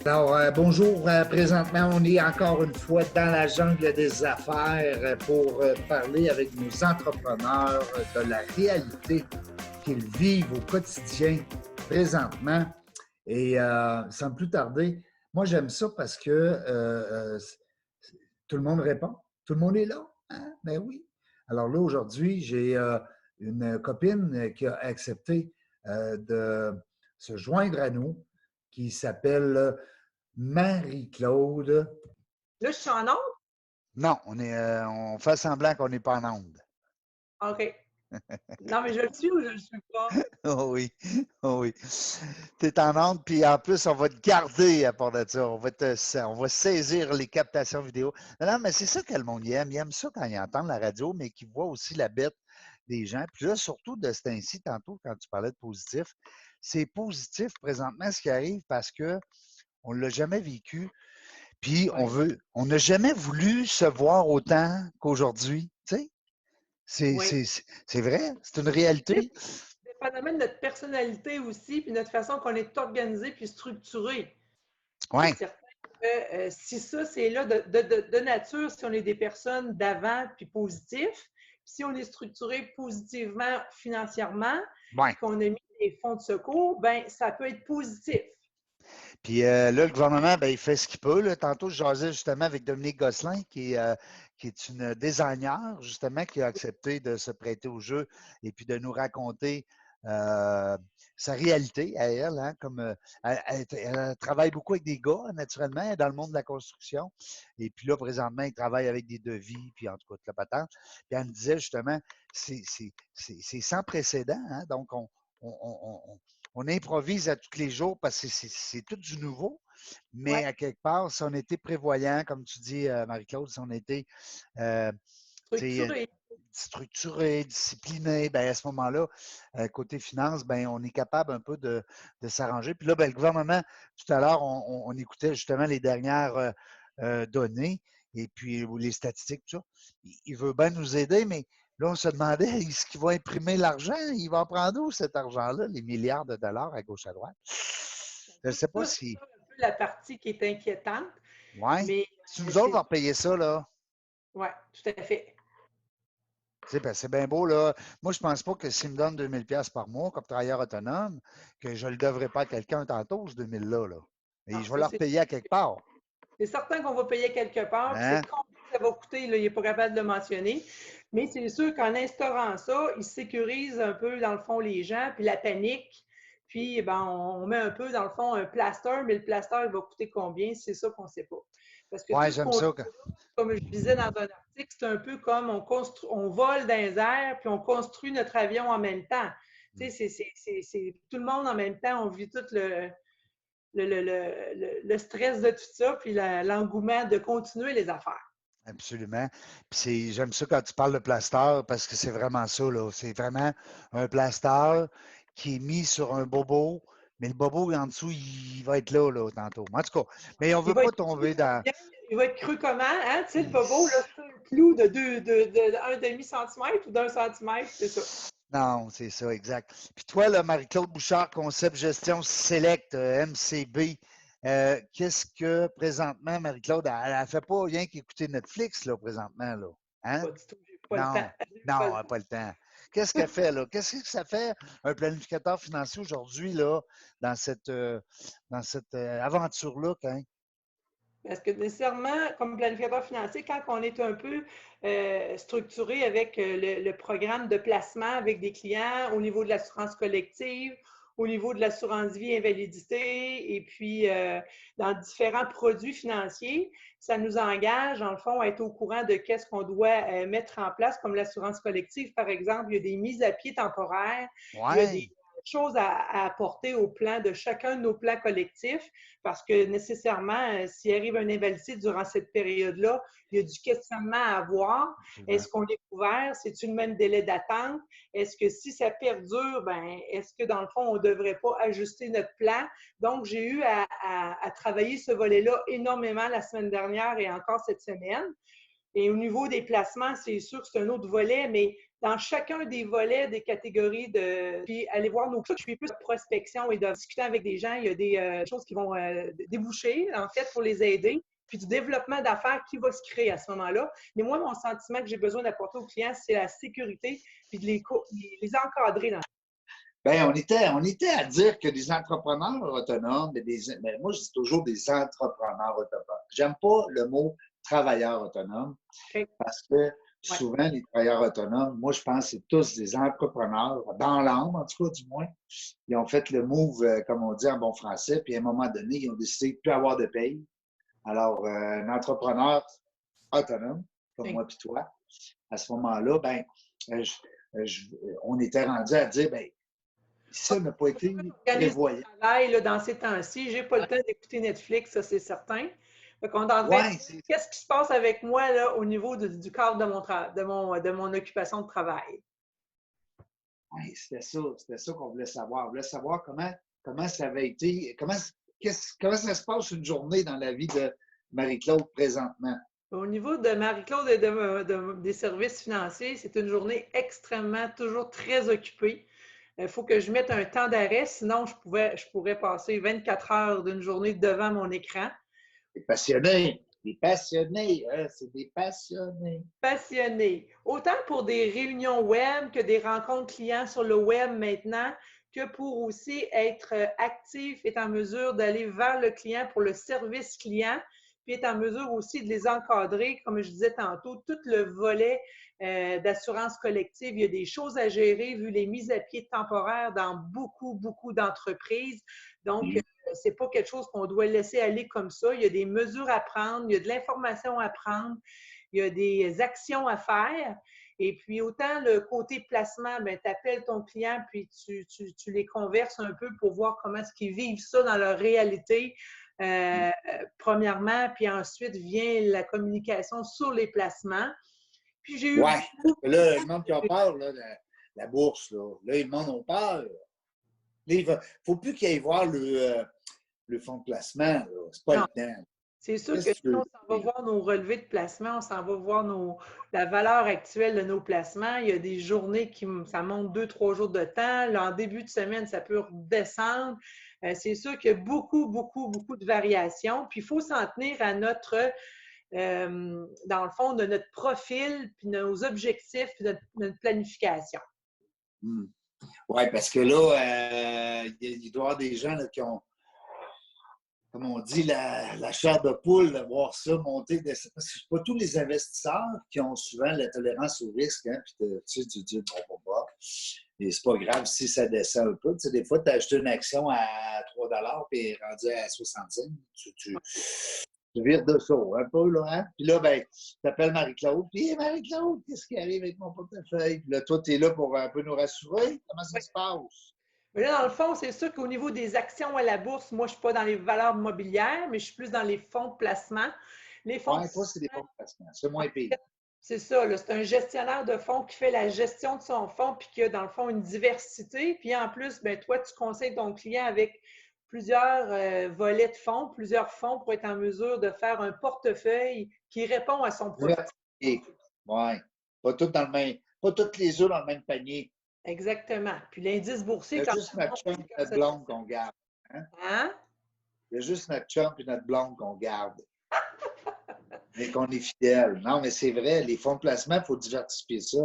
Alors, bonjour. Présentement, on est encore une fois dans la jungle des affaires pour parler avec nos entrepreneurs de la réalité qu'ils vivent au quotidien présentement. Et sans plus tarder, moi, j'aime ça parce que tout le monde répond. Tout le monde est là. Hein? Ben oui. Alors là, aujourd'hui, j'ai une copine qui a accepté de se joindre à nous, qui s'appelle Marie-Claude. Là, je suis en onde? Non, on fait semblant qu'on n'est pas en onde. OK. Non, mais je le suis ou je ne le suis pas? Oh oui, oh oui. Tu es en onde, puis en plus, on va te garder à part de ça. On va saisir les captations vidéo. Non, mais c'est ça que le monde aime. Il aime ça quand ils entendent la radio, mais qu'ils voient aussi la bête des gens. Puis là, surtout de ce temps-ci, tantôt, quand tu parlais de positif, c'est positif présentement ce qui arrive parce qu'on ne l'a jamais vécu. Puis on n'a jamais voulu se voir autant qu'aujourd'hui. Tu sais? C'est vrai, c'est une réalité. Dépendamment de notre personnalité aussi, puis notre façon qu'on est organisé puis structuré. Oui. C'est certain que si ça, c'est là de nature, si on est des personnes d'avant puis positifs, si on est structuré positivement financièrement, qu'on a mis des fonds de secours, ben ça peut être positif. Puis là, le gouvernement, ben, il fait ce qu'il peut. Là. Tantôt, je jasais justement avec Dominique Gosselin, qui est une designer, justement, qui a accepté de se prêter au jeu et puis de nous raconter sa réalité à elle. Hein, comme elle travaille beaucoup avec des gars, naturellement, dans le monde de la construction. Et puis là, présentement, elle travaille avec des devis, puis en tout cas, de la patente. Puis elle me disait justement, c'est sans précédent. Hein, donc, on improvise à tous les jours parce que c'est tout du nouveau, mais à quelque part, si on était prévoyant, comme tu dis, Marie-Claude, si on était structuré, discipliné, ben à ce moment-là, côté finance, ben on est capable un peu de s'arranger. Puis là, ben, le gouvernement, tout à l'heure, on écoutait justement les dernières données et puis les statistiques, tout ça. Il veut bien nous aider, mais là, on se demandait, est-ce qu'il va imprimer l'argent? Il va en prendre où cet argent-là, les milliards de dollars à gauche à droite? Je ne sais pas si. C'est un peu la partie qui est inquiétante. Oui. C'est nous autres qui va payer ça, là. Oui, tout à fait. Ben, c'est bien beau, là. Moi, je ne pense pas que s'ils me donnent 2000 $ par mois comme travailleur autonome, que je ne le devrais pas à quelqu'un tantôt, ce 2000 $-là. Là. Et non, je vais leur payer à quelque part. C'est certain qu'on va payer quelque part. Hein? C'est combien ça va coûter, là, il n'est pas capable de le mentionner. Mais c'est sûr qu'en instaurant ça, ils sécurisent un peu, dans le fond, les gens, puis la panique. Puis, ben, on met un peu, dans le fond, un plaster, mais le plaster, il va coûter combien? C'est ça qu'on ne sait pas. Parce que tout j'aime ça. Comme je disais dans un article, c'est un peu comme on vole dans les airs, puis on construit notre avion en même temps. Tu sais, c'est tout le monde en même temps, on vit tout le stress de tout ça, puis l'engouement de continuer les affaires. Absolument. Puis j'aime ça quand tu parles de plaster parce que c'est vraiment ça, là. C'est vraiment un plaster qui est mis sur un bobo, mais le bobo en dessous, il va être là, tantôt. En tout cas, mais on ne veut pas tomber dans. Il va être cru comment, hein? Tu sais, le bobo, là, c'est un clou de 1,5 centimètre ou d'1 centimètre, c'est ça. Non, c'est ça, exact. Puis toi, là, Marie-Claude Bouchard, Concept Gestion Select, MCB, qu'est-ce que présentement, Marie-Claude, elle ne fait pas rien qu'écouter Netflix, là, présentement, là? Hein? Pas du tout, j'ai pas le temps. Non, elle n'a pas le temps. Qu'est-ce qu'elle fait, là? Qu'est-ce que ça fait un planificateur financier aujourd'hui, là, dans cette aventure-là, quand? Parce que nécessairement, comme planificateur financier, quand on est un peu structuré avec le programme de placement avec des clients au niveau de l'assurance collective, au niveau de l'assurance vie invalidité et puis dans différents produits financiers, ça nous engage, en le fond, à être au courant de qu'est-ce qu'on doit mettre en place, comme l'assurance collective, par exemple. Il y a des mises à pied temporaires, il y a des choses à apporter au plan de chacun de nos plans collectifs parce que nécessairement, s'il arrive une invalidité durant cette période-là, il y a du questionnement à avoir. Est-ce qu'on est couvert? C'est-tu le même délai d'attente? Est-ce que si ça perdure, ben, est-ce que dans le fond, on ne devrait pas ajuster notre plan? Donc, j'ai eu à travailler ce volet-là énormément la semaine dernière et encore cette semaine. Et au niveau des placements, c'est sûr que c'est un autre volet, mais dans chacun des volets des catégories puis aller voir nos clients, je fais plus de prospection et de discuter avec des gens. Il y a des choses qui vont déboucher, en fait, pour les aider. Puis du développement d'affaires qui va se créer à ce moment-là. Mais moi, mon sentiment que j'ai besoin d'apporter aux clients, c'est la sécurité puis de les encadrer dans. Bien, on était à dire que des entrepreneurs autonomes, mais moi, je dis toujours des entrepreneurs autonomes. J'aime pas le mot travailleur autonome parce que souvent, les travailleurs autonomes, moi, je pense que c'est tous des entrepreneurs, dans l'âme, en tout cas, du moins. Ils ont fait le move, comme on dit en bon français, puis à un moment donné, ils ont décidé de ne plus avoir de paye. Alors, un entrepreneur autonome, comme moi puis toi, à ce moment-là, ben, on était rendu à dire, ben, ça n'a pas été prévoyant. Travail, dans ces temps-ci, j'ai pas le temps d'écouter Netflix, ça c'est certain. Donc, qu'est-ce qui se passe avec moi là, au niveau du cadre de mon occupation de travail? Oui, c'était ça qu'on voulait savoir. On voulait savoir comment ça avait été, comment ça se passe une journée dans la vie de Marie-Claude présentement. Au niveau de Marie-Claude et des services financiers, c'est une journée extrêmement, toujours très occupée. Il faut que je mette un temps d'arrêt, sinon je pourrais passer 24 heures d'une journée devant mon écran. Des passionnés, hein? C'est des passionnés. Passionnés. Autant pour des réunions web que des rencontres clients sur le web maintenant, que pour aussi être actif, être en mesure d'aller vers le client pour le service client, puis être en mesure aussi de les encadrer, comme je disais tantôt, tout le volet d'assurance collective. Il y a des choses à gérer vu les mises à pied temporaires dans beaucoup, beaucoup d'entreprises. Donc, c'est pas quelque chose qu'on doit laisser aller comme ça. Il y a des mesures à prendre, il y a de l'information à prendre, il y a des actions à faire. Et puis, autant le côté placement, tu appelles ton client, puis tu les converses un peu pour voir comment est-ce qu'ils vivent ça dans leur réalité. Premièrement, puis ensuite vient la communication sur les placements. Puis j'ai eu... Ouais, là, le monde qui a peur, là, la bourse, là, le monde a peur. Il ne faut plus qu'il aille voir le fonds de placement. C'est pas le temps. C'est sûr que si on s'en va voir nos relevés de placement, on s'en va voir la valeur actuelle de nos placements. Il y a des journées ça monte 2-3 jours de temps. Là, en début de semaine, ça peut redescendre. C'est sûr qu'il y a beaucoup, beaucoup, beaucoup de variations. Puis, il faut s'en tenir à notre, dans le fond, de notre profil, puis nos objectifs, puis notre planification. Oui, parce que là, il doit y avoir des gens là, qui ont, comme on dit, la chair de poule, de voir ça monter. Parce que c'est pas tous les investisseurs qui ont souvent la tolérance au risque, hein, puis tu dis, bon, et c'est pas grave si ça descend un peu. Tu sais, des fois, tu as acheté une action à 3 puis elle est rendue à 65. Tu vires de saut un peu, là, hein? Puis là, ben, tu appelles Marie-Claude. Puis, Marie-Claude, qu'est-ce qui arrive avec mon portefeuille? Puis là, toi, tu es là pour un peu nous rassurer. Comment ça se passe? Mais là, dans le fond, c'est sûr qu'au niveau des actions à la bourse, moi, je ne suis pas dans les valeurs mobilières, mais je suis plus dans les fonds de placement. Oui, toi, c'est des fonds de placement. C'est moins pire. C'est ça, c'est un gestionnaire de fonds qui fait la gestion de son fonds puis qui a, dans le fond, une diversité. Puis en plus, toi, tu conseilles ton client avec plusieurs volets de fonds, plusieurs fonds pour être en mesure de faire un portefeuille qui répond à son profil. Oui, pas toutes les œufs dans le même panier. Exactement. Puis l'indice boursier... Il y a juste notre chum et notre blonde qu'on garde. Hein? Il y a juste notre chum et notre blonde qu'on garde. Mais qu'on est fidèle. Non, mais c'est vrai, les fonds de placement, il faut diversifier ça.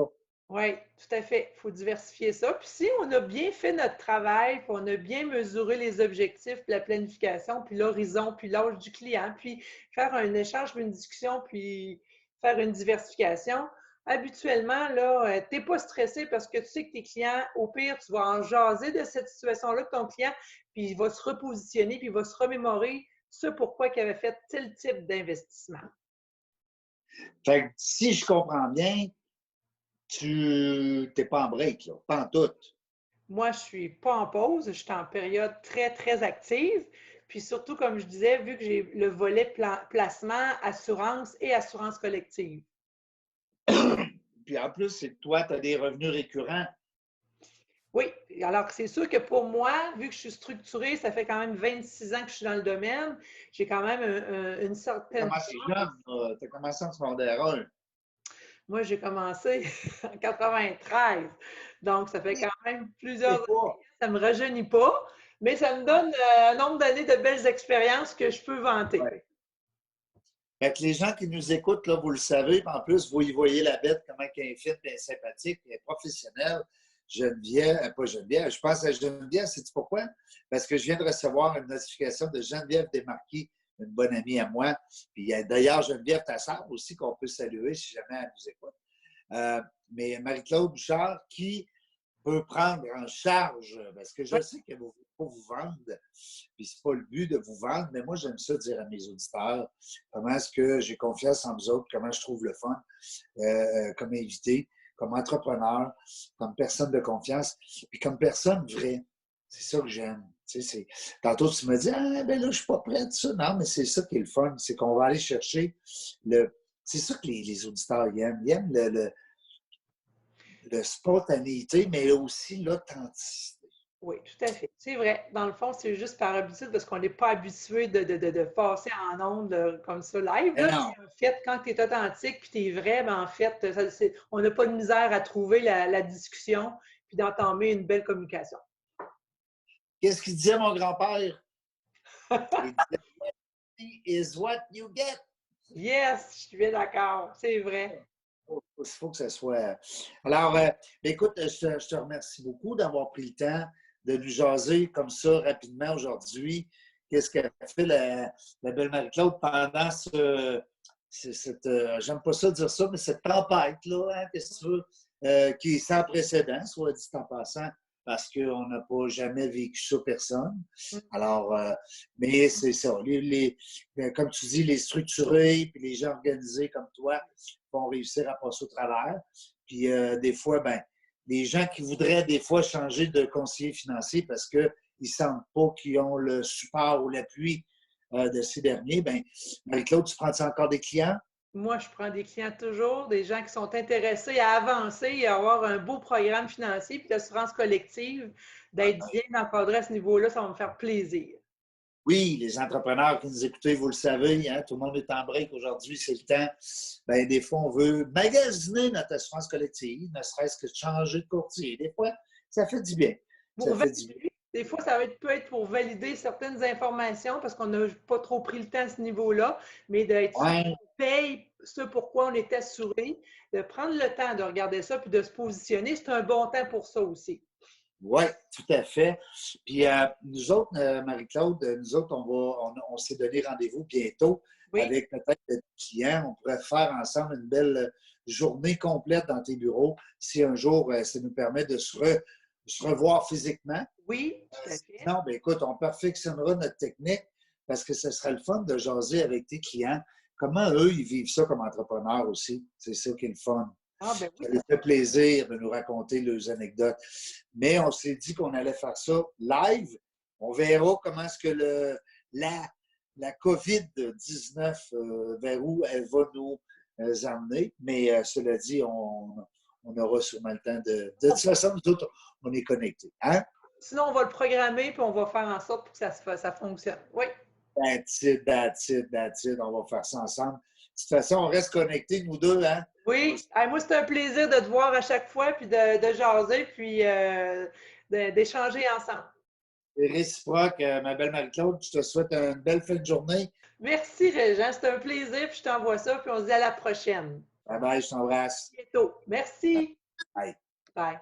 Oui, tout à fait. Il faut diversifier ça. Puis si on a bien fait notre travail, puis on a bien mesuré les objectifs, puis la planification, puis l'horizon, puis l'âge du client, puis faire un échange, puis une discussion, puis faire une diversification, habituellement, là, tu n'es pas stressé parce que tu sais que tes clients, au pire, tu vas en jaser de cette situation-là que ton client, puis il va se repositionner, puis il va se remémorer ce pourquoi il avait fait tel type d'investissement. Fait que si je comprends bien, tu n'es pas en break, là, pas en tout. Moi, je ne suis pas en pause, je suis en période très, très active. Puis surtout, comme je disais, vu que j'ai le volet placement, assurance et assurance collective. Puis en plus, c'est que toi, tu as des revenus récurrents. Oui, alors c'est sûr que pour moi, vu que je suis structurée, ça fait quand même 26 ans que je suis dans le domaine, j'ai quand même une certaine... Commencé jeune, tu as commencé en secondaire 1. Moi, j'ai commencé en 93, donc ça fait quand même plusieurs C'est années. pas. Ça ne me rajeunit pas, mais ça me donne un nombre d'années de belles expériences que je peux vanter. Ouais. Fait que les gens qui nous écoutent, là, vous le savez, en plus, vous y voyez la bête, comment elle est fine, elle est sympathique, elle est professionnelle. Geneviève, pas Geneviève, je pense à Geneviève, sais-tu pourquoi? Parce que je viens de recevoir une notification de Geneviève Desmarquis, une bonne amie à moi. Puis d'ailleurs, Geneviève, ta sœur aussi, qu'on peut saluer si jamais elle nous écoute. Mais Marie-Claude Bouchard, qui peut prendre en charge, parce que je sais que vous ne voulez pas vous vendre, puis c'est pas le but de vous vendre, mais moi, j'aime ça dire à mes auditeurs comment est-ce que j'ai confiance en vous autres, comment je trouve le fun comme invité, comme entrepreneur, comme personne de confiance, puis comme personne vraie. C'est ça que j'aime. Tu sais, tantôt, tu me dis, ah, ben là, je suis pas prêt de ça. Non, mais c'est ça qui est le fun, c'est qu'on va aller chercher le. C'est ça que les auditeurs aiment. Ils aiment le spontanéité, mais aussi l'authenticité. Oui, tout à fait. C'est vrai. Dans le fond, c'est juste par habitude parce qu'on n'est pas habitué de passer en ondes comme ça live. Là. En fait, quand tu es authentique puis tu es vrai, ben, en fait, on n'a pas de misère à trouver la discussion puis d'entamer une belle communication. Qu'est-ce qu'il disait mon grand-père? Il disait, is what you get. Yes, je suis bien d'accord. C'est vrai. Il faut que ça soit. Alors, écoute, je te remercie beaucoup d'avoir pris le temps de nous jaser comme ça rapidement aujourd'hui. Qu'est-ce qu'a fait la belle Marie-Claude pendant cette j'aime pas ça dire ça, mais cette tempête-là, hein, qu'est-ce que tu veux, qui est sans précédent, soit dit en passant, parce qu'on n'a pas jamais vécu ça personne. Alors, mais c'est ça. Comme tu dis, les structurés puis les gens organisés comme toi vont réussir à passer au travers. Puis des fois, ben, les gens qui voudraient des fois changer de conseiller financier parce qu'ils ne sentent pas qu'ils ont le support ou l'appui de ces derniers, bien, Marie-Claude, tu prends-tu encore des clients? Moi, je prends des clients toujours, des gens qui sont intéressés à avancer et à avoir un beau programme financier, puis l'assurance collective, d'être bien encadré à ce niveau-là, ça va me faire plaisir. Oui, les entrepreneurs qui nous écoutez, vous le savez, hein, tout le monde est en break aujourd'hui, c'est le temps. Bien, des fois, on veut magasiner notre assurance collective, ne serait-ce que changer de courtier. Des fois, ça fait du bien. Ça fait du bien. Des fois, ça peut être pour valider certaines informations parce qu'on n'a pas trop pris le temps à ce niveau-là, mais d'être sûr qu'on paye ce pourquoi on est assuré, de prendre le temps de regarder ça puis de se positionner, c'est un bon temps pour ça aussi. Oui, tout à fait. Puis nous autres, Marie-Claude, nous autres, on s'est donné rendez-vous bientôt avec peut-être des clients. On pourrait faire ensemble une belle journée complète dans tes bureaux si un jour ça nous permet de se revoir physiquement. Oui, tout à fait. Non, bien écoute, on perfectionnera notre technique parce que ce serait le fun de jaser avec tes clients. Comment eux, ils vivent ça comme entrepreneurs aussi. C'est ça qui est le fun. Ah, ben oui, ça leur fait plaisir de nous raconter leurs anecdotes. Mais on s'est dit qu'on allait faire ça live. On verra comment est-ce que la COVID-19, vers où elle va nous emmener. Mais cela dit, on aura sûrement le temps de toute façon, nous autres, on est connectés. Hein? Sinon, on va le programmer puis on va faire en sorte pour que ça fonctionne. Oui. That's it. On va faire ça ensemble. De toute façon, on reste connectés, nous deux, hein? Oui. Moi, c'est un plaisir de te voir à chaque fois, puis de jaser, puis d'échanger ensemble. C'est réciproque, ma belle Marie-Claude. Je te souhaite une belle fin de journée. Merci, Régent. C'est un plaisir, puis je t'envoie ça, puis on se dit à la prochaine. Bye bye, je t'embrasse. À bientôt. Merci. Bye. Bye.